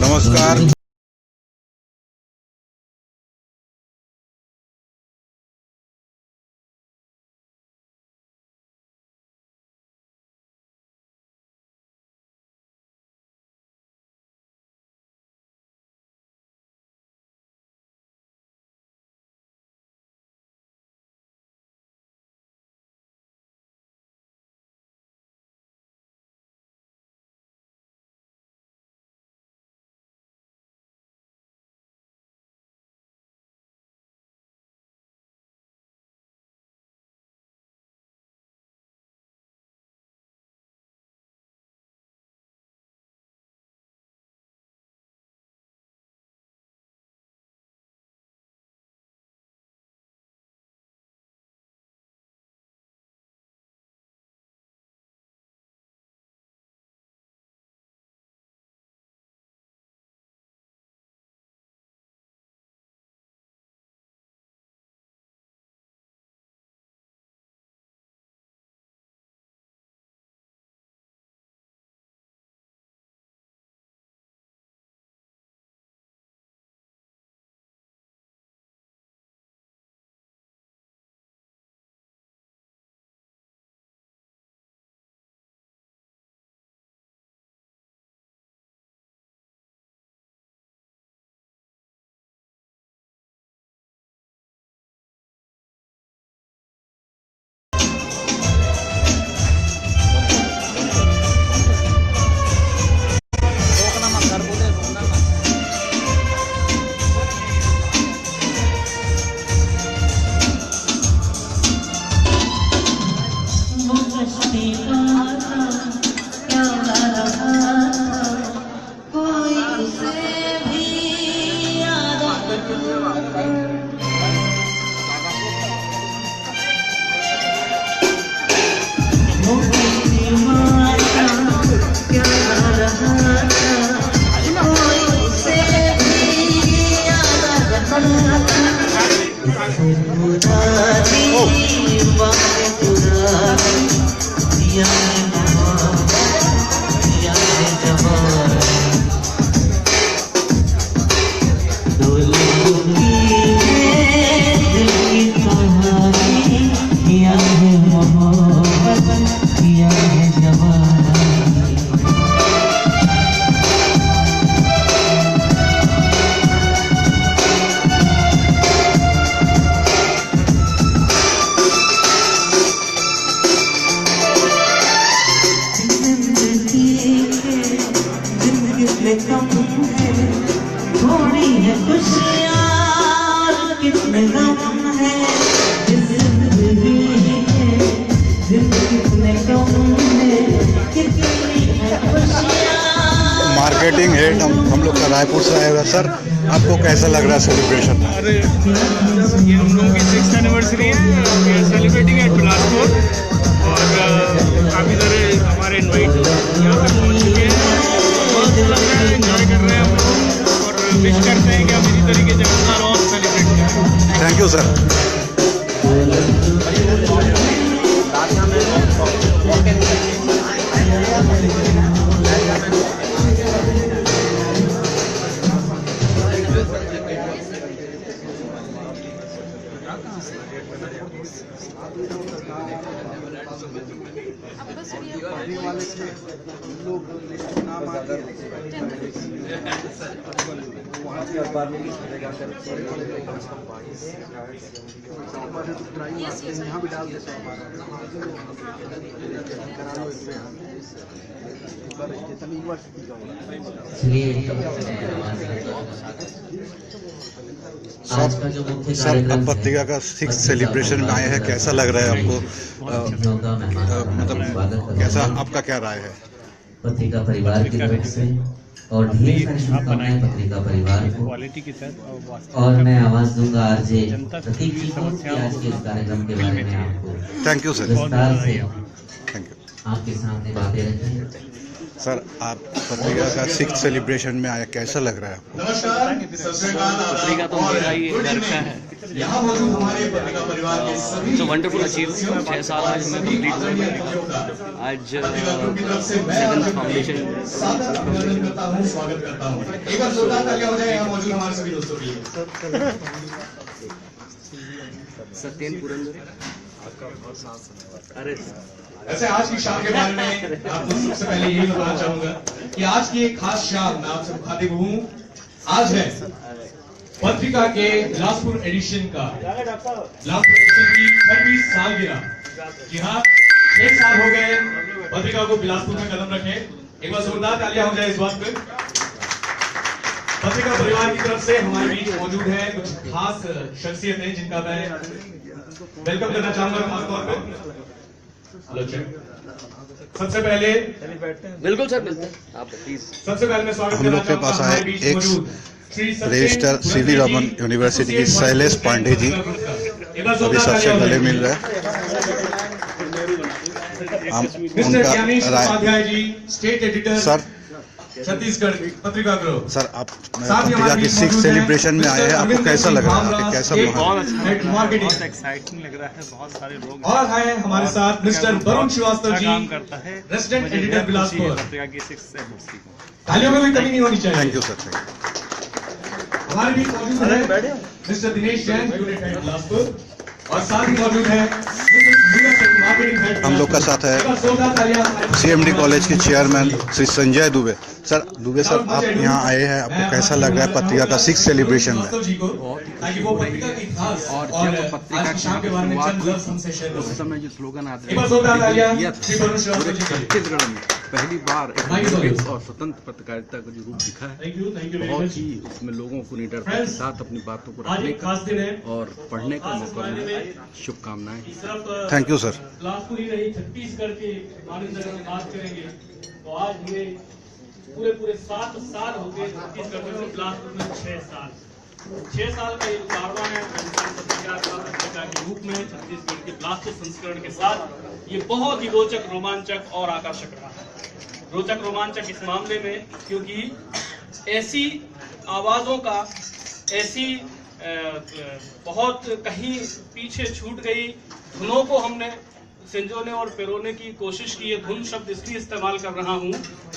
नमस्कार। थोड़ी है खुशियाँ कितने गम है जिंदगी कितने गम है कितनी है खुशियाँ। मार्केटिंग हेड हम लोग का रायपुर से आएगा। सर, आपको कैसा लग रहा है सेलिब्रेशन? अरे ये हम लोगों की 6th एनिवर्सरी है। We are celebrating at Bilaspur और काफ़ी सारे हमारे इनवाइट यहाँ पे पहुँच चुके हैं। बहुत अच्छा लग रहा है, एंजॉय कर रहे हैं हम लोग और विश करते हैं कि हम इसी तरीके से हर साल और सेलिब्रेट करें। Thank you sir. आज का जो मुख्य सर, अब पत्रिका का 6th सेलिब्रेशन में आए हैं, कैसा लग रहा है आपको? मतलब कैसा, आपका क्या राय है? पत्रिका परिवार की तरफ से और ढेर सारी शुभकामनाएं पत्रिका परिवार को। और मैं आवाज दूंगा आरजे प्रतीक जी को कि आज के इस कार्यक्रम के बारे में आपको थैंक यू सर। विस्तार से थैंक यू आपके सामने बातें रखें। सर, आप पत्रिका का 6th सेलिब्रेशन में आए, कैसा लग रहा है आपको? नमस्कार, सत श्री अकाल। पत्रिका तो मेरा ही घर का है, यहाँ मौजूद हमारे पत्रिका परिवार के सभी वंडरफुल अचीव 6 साल आज मैं कंप्लीट हुआ। आज सेवन फाउंडेशन सादर अभिनंदन करता हूँ, स्वागत करता हूँ। एक बार जोरदार तालियां हो जाए यहाँ मौजूद हमारे सभी दोस्तों के लिए। सत्येन पुरंदरे। अरे वैसे आज की शाम के बारे में आपको सबसे पहले यही बताना चाहूंगा कि आज की एक खास शाम मैं आपसे मुखातिब हूँ। आज है पत्रिका के बिलासपुर एडिशन का बिलासपुर एडिशन की 26 सालगिरह। जी हाँ, 6 साल हो गए पत्रिका को बिलासपुर में कदम रखे। एक बार जोरदार तालियां हो जाए इस बात पे। पत्रिका परिवार की तरफ से हमारे बीच मौजूद है कुछ खास शख्सियतें जिनका मैं वेलकम करना चाहूंगा खासतौर पे। Hello check. सबसे पहले बिल्कुल सर, मिलते हैं आप प्लीज। सबसे पहले मैं स्वागत हम लोग के पास आए एक रजिस्टर सीवी रमन यूनिवर्सिटी की शैलेश पांडे जी, अभी सबसे गले मिल रहे हैं। हम उनका Rai ji, state editor sir Chhattisgarh पत्रिका ग्रुप। सर आप पत्रिका की 6th सेलिब्रेशन में आए हैं, आपको कैसा लग रहा है? कैसा मार्केटिंग बहुत एक्साइटिंग लग रहा है। बहुत सारे लोग और है हमारे साथ मिस्टर वरुण श्रीवास्तव जी, काम करता है रेजिडेंट एडिटर बिलासपुर। पत्रिका की 6th एडिशन तालियों में कोई कमी नहीं होनी चाहिए। Thank you sir. हमारे बीच मौजूद है mister Dinesh Jain, unit head Bilaspur, और साथ ही मौजूद है मार्केटिंग हेड। हम लोग का साथ है सीएमडी कॉलेज के chairman Shri Sanjay Dubey. Sir Dubey sir, आप यहाँ आए हैं, आपको कैसा लग रहा है पत्रिका का 6th सेलिब्रेशन में? और जब पत्रिका की शुरुआत उस समय जो स्लोगन आता है छत्तीसगढ़ में पहली बार एक और स्वतंत्र पत्रकारिता का जो रूप दिखा है, बहुत ही उसमें लोगों को निडरता के साथ अपनी बातों को रखने का और पढ़ने का मौका मिला। शुभकामनाएं। Thank you sir. बिलासपुर ही नहीं, छत्तीसगढ़ के मानंदगढ़ में बात करेंगे तो आज हमें पूरे 7 साल हो गए छत्तीसगढ़ में से बिलासपुर में 6 साल। 6 साल का ये कारवां है पत्रिका के रूप में छत्तीसगढ़ के बिलासपुर संस्करण के साथ। ये बहुत ही रोचक, रोमांचक और आकर्षक रहा। रोचक रोमांचक इस मामले में क्योंकि ऐसी आवाजों का, ऐसी बहुत कहीं पीछे छूट गई धुनों को हमने संजोने और पिरोने की कोशिश की। ये धुन शब्द इसलिए इस्तेमाल कर रहा हूँ,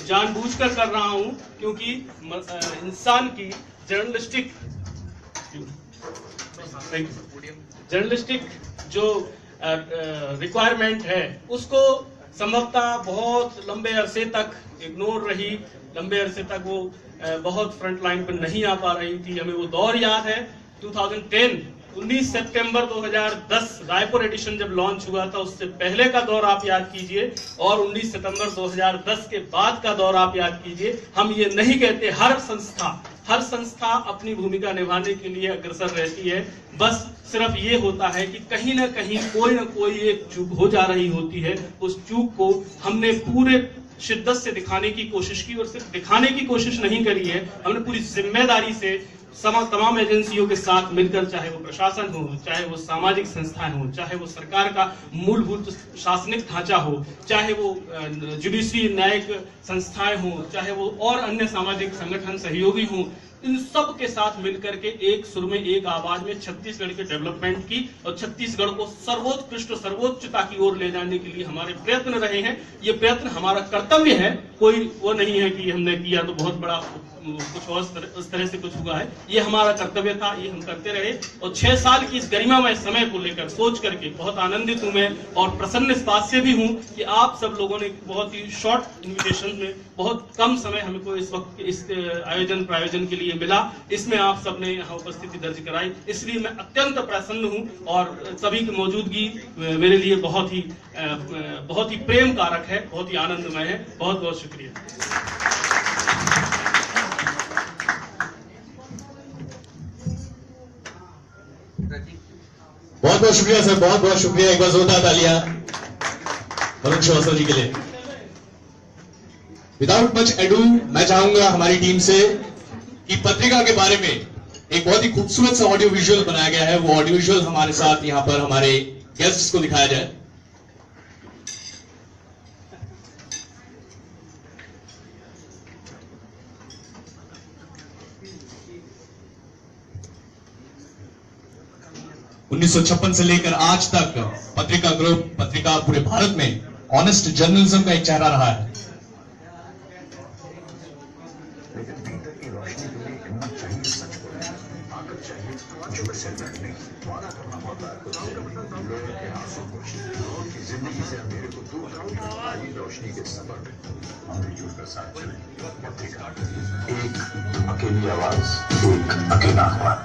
जानबूझकर कर रहा हूँ, क्योंकि इंसान की जर्नलिस्टिक जो रिक्वायरमेंट है उसको संभवतः बहुत लंबे अरसे तक इग्नोर रही। लंबे अरसे तक वो बहुत फ्रंट लाइन पर नहीं आ पा रही थी। हमें वो दौर याद है 2010 19 सितंबर 2010 रायपुर एडिशन जब लॉन्च हुआ था, उससे पहले का दौर आप याद कीजिए और 19 सितंबर 2010 के बाद का दौर आप याद कीजिए। हम ये नहीं कहते, हर संस्था अपनी भूमिका निभाने के लिए अग्रसर रहती है। बस सिर्फ ये होता है कि कहीं ना कहीं कोई ना कोई एक चूक हो जा रही होती है। उस चूक को हमने पूरे शिद्दत से दिखाने की कोशिश की, और सिर्फ दिखाने की कोशिश नहीं करी है, हमने पूरी जिम्मेदारी से तमाम एजेंसियों के साथ मिलकर, चाहे वो प्रशासन हो, चाहे वो सामाजिक संस्थाएं हो, चाहे वो सरकार का मूलभूत शासनिक ढांचा हो, चाहे वो जुडिशरी न्यायिक संस्थाएं हो, चाहे वो और अन्य सामाजिक संगठन सहयोगी हों, इन सब के साथ मिलकर के एक सुर में, एक आवाज में छत्तीसगढ़ के डेवलपमेंट की और छत्तीसगढ़ को सर्वोत्कृष्ट, सर्वोच्चता की ओर ले जाने के लिए हमारे प्रयत्न रहे हैं। ये प्रयत्न हमारा कर्तव्य है, कोई वो नहीं है कि हमने किया तो बहुत बड़ा कुछ और उस तरह से कुछ हुआ है। ये हमारा कर्तव्य था, ये हम करते रहे। और 6 साल की इस गरिमामय समय को लेकर सोच करके बहुत आनंदित हूं मैं, और प्रसन्न इस बात से भी हूं कि आप सब लोगों ने बहुत ही शॉर्ट इन्विटेशन में, बहुत कम समय हमको इस वक्त इस प्रायोजन के लिए मिला। इसमें आप सबने यहाँ उपस्थिति दर्ज कराई, इसलिए मैं अत्यंत प्रसन्न हूँ। और सभी की मौजूदगी मेरे लिए बहुत ही प्रेम कारक है, बहुत ही आनंदमय है। बहुत बहुत शुक्रिया। बहुत बहुत शुक्रिया सर, बहुत बहुत शुक्रिया। एक बार जोरदार तालियां वरुण श्रीवास्तव जी के लिए। विदाउट मच एडू मैं चाहूंगा हमारी टीम से कि पत्रिका के बारे में एक बहुत ही खूबसूरत सा ऑडियो विजुअल बनाया गया है, वो ऑडियो विजुअल हमारे साथ यहाँ पर हमारे गेस्ट्स को दिखाया जाए। 1956 से लेकर आज तक पत्रिका ग्रुप, पत्रिका पूरे भारत में ऑनेस्ट जर्नलिज्म का एक चेहरा रहा है। रोशनी के सफर में हम मिलजुल कर साथ चलें। पत्रिका एक अकेली आवाज, एक अकेला अखबार।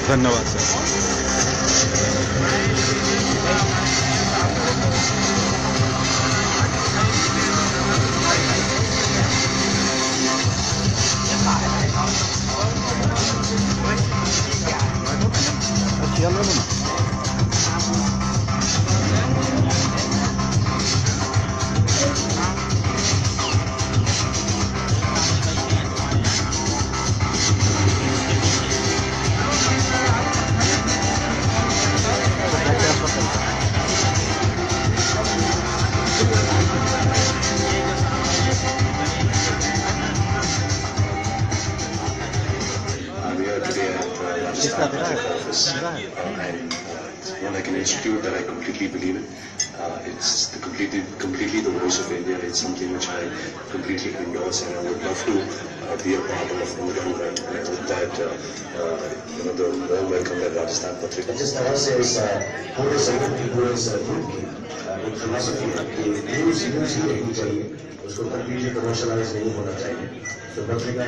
धन्यवाद sir. like an institute that I completely believe in. It's completely the voice of India. It's something which I completely endorse, and I would love to be a part of Udam, and I hope that the warm welcome that Rajasthan Patrika. जिस तरह से इस पूरे संगठन की पूरे इस group की एक फिलॉसफी है कि न्यूज़ ही रहनी चाहिए, उसको कम्प्लीटली कमर्शलाइज नहीं होना चाहिए। तो पत्रिका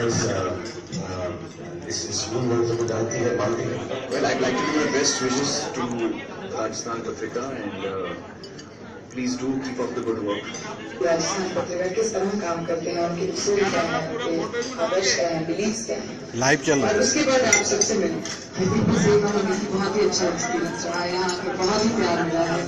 इस मूल मंत्र को जानती है, मानती है। Well, I'd like to give my best wishes to Rajasthan Patrika, and please do keep up the good work. Rajasthan Patrika किस तरह काम करते हैं, उनके उसूल क्या हैं, उनके आदर्श क्या हैं, बिलीव्स क्या हैं, लाइव चल रहा और है। उसके बाद आप सबसे मिले। दीदी से बहुत ही अच्छा एक्सपीरियंस रहा है, यहाँ आकर बहुत ही प्यार मिला है।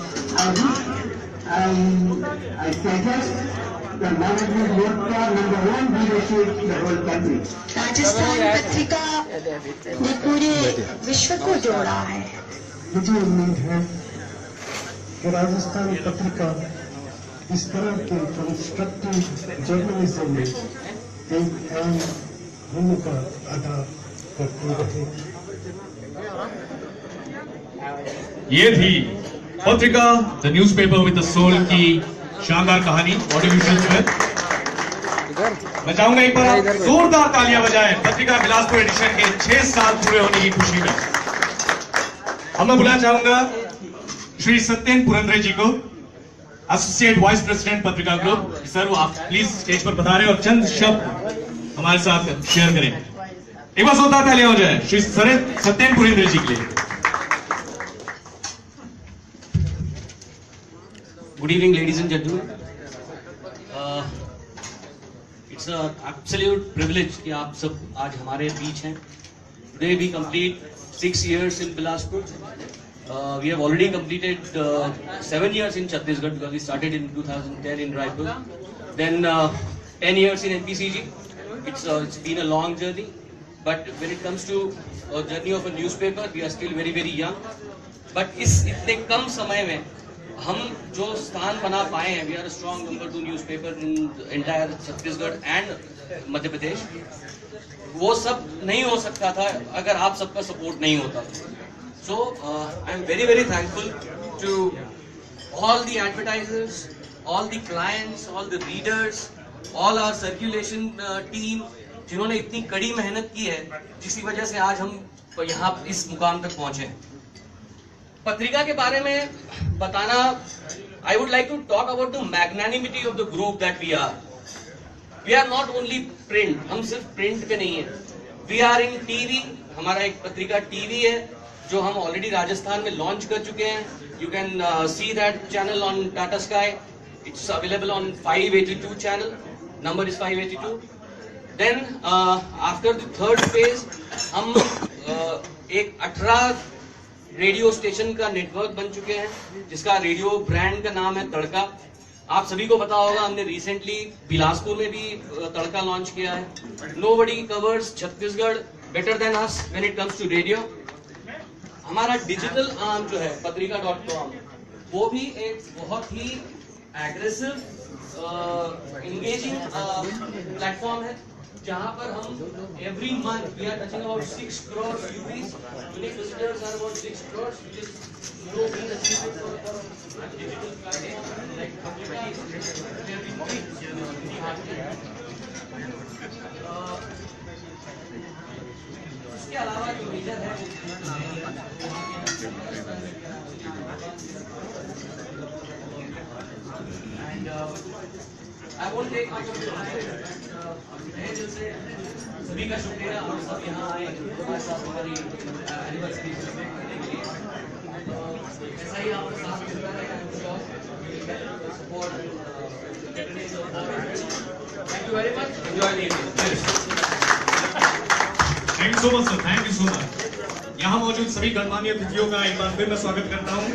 राजस्थान पत्रिका ने पूरे विश्व को जोड़ा है। मुझे उम्मीद है कि राजस्थान पत्रिका इस तरह के कंस्ट्रक्टिव जर्नलिज्म में एक अहम भूमिका अदा करती रहे। ये थी Patrika the newspaper with the soul की शानदार कहानी ऑडियो में। मैं चाहूंगा एक बार आप जोरदार तालियां बजाएं पत्रिका बिलासपुर एडिशन के 6 साल पूरे होने की खुशी में। अब मैं बुलाना चाहूंगा श्री सत्येन पुरंदरे जी को, एसोसिएट वाइस प्रेसिडेंट पत्रिका ग्रुप। सर, वो आप प्लीज स्टेज पर पधारें और चंद शब्द हमारे साथ शेयर करें। एक बार जोरदार तालियां हो जाए श्री सत्येन पुरंदरे जी के लिए। Good evening, ladies and gentlemen. It's an absolute privilege कि आप सब आज हमारे बीच हैं. Today we complete 6 years in Bilaspur. We have already completed 7 years in Chhattisgarh because we started in 2010 in Raipur. Then 10 years in NPCG. It's been a long journey, but when it comes to a journey of a newspaper, we are still very very young. But इस इतने कम समय में हम जो स्थान बना पाए हैं, we are strong number 2 newspaper in entire Chhattisgarh and Madhya Pradesh. वो सब नहीं हो सकता था अगर आप सबका सपोर्ट नहीं होता। So I am very very thankful to all the advertisers, all the clients, all the readers, all our circulation team, जिन्होंने इतनी कड़ी मेहनत की है, जिसकी वजह से आज हम यहाँ इस मुकाम तक पहुंचे हैं। पत्रिका के बारे में बताना, I would like to talk about the magnanimity of the group that we are. We are not only print, हम सिर्फ प्रिंट पे नहीं है, वी आर इन टीवी। हमारा एक पत्रिका टीवी है जो हम ऑलरेडी राजस्थान में लॉन्च कर चुके हैं। You can see that channel on Tata Sky, it's available on 582 channel, number is 582। Then after the third phase हम एक 18 रेडियो स्टेशन का नेटवर्क बन चुके हैं, जिसका रेडियो ब्रांड का नाम है तड़का। आप सभी को पता होगा, हमने रिसेंटली बिलासपुर में भी तड़का लॉन्च किया है। Nobody covers Chhattisgarh better than us when it comes to radio. हमारा डिजिटल आर्म जो है पत्रिका.com, वो भी एक बहुत ही एग्रेसिव एंगेजिंग प्लेटफॉर्म है, जहां पर हम every month we are touching about 6 crore UPs, unique visitors are about 6 crore, which is no mean achievement for digital platform like Phatrika is there been उसके अलावा जो मेजर है and I won't take much of your time. दिल से सभी का शुक्रिया, और सब यहाँ आए हमारे साथ हमारी एनिवर्सरी सेलिब्रेट करने के लिए। ऐसा ही आपके साथ मिलता रहेगा, support. Thank you very much, enjoy the evening. Thank you so much sir, thank you so much. यहाँ मौजूद सभी गणमान्य अतिथियों का एक बार फिर मैं स्वागत करता हूँ,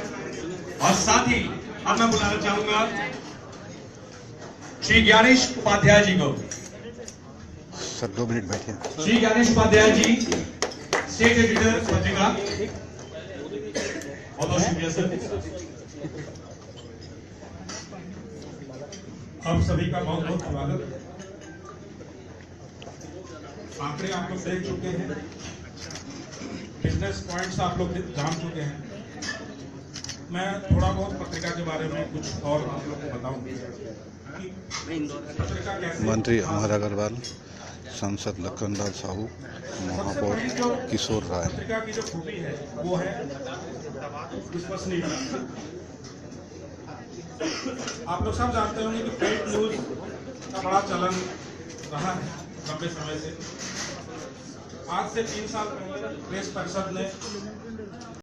और साथ ही अब मैं बुलाना चाहूंगा श्री ज्ञानेश उपाध्याय जी को। सर 2 मिनट बैठिए। श्री ज्ञानेश उपाध्याय जी, स्टेट एडिटर पत्रिका। बहुत बहुत शुक्रिया सर। आप सभी का बहुत बहुत स्वागत। आंकड़े आप लोग देख चुके हैं, बिजनेस पॉइंट्स आप लोग जान चुके हैं। मैं थोड़ा बहुत पत्रिका के बारे में कुछ और आप लोग को बताऊं कि पत्रिका कैसे मंत्री अमर अग्रवाल, सांसद लखनलाल साहू, महापौर किशोर राय। पत्रिका की जो खूबी है वो है विश्वसनीयता। आप लोग सब जानते होंगे कि फेक न्यूज का बड़ा चलन रहा है लंबे समय से। आज से 3 साल पहले प्रेस परिषद ने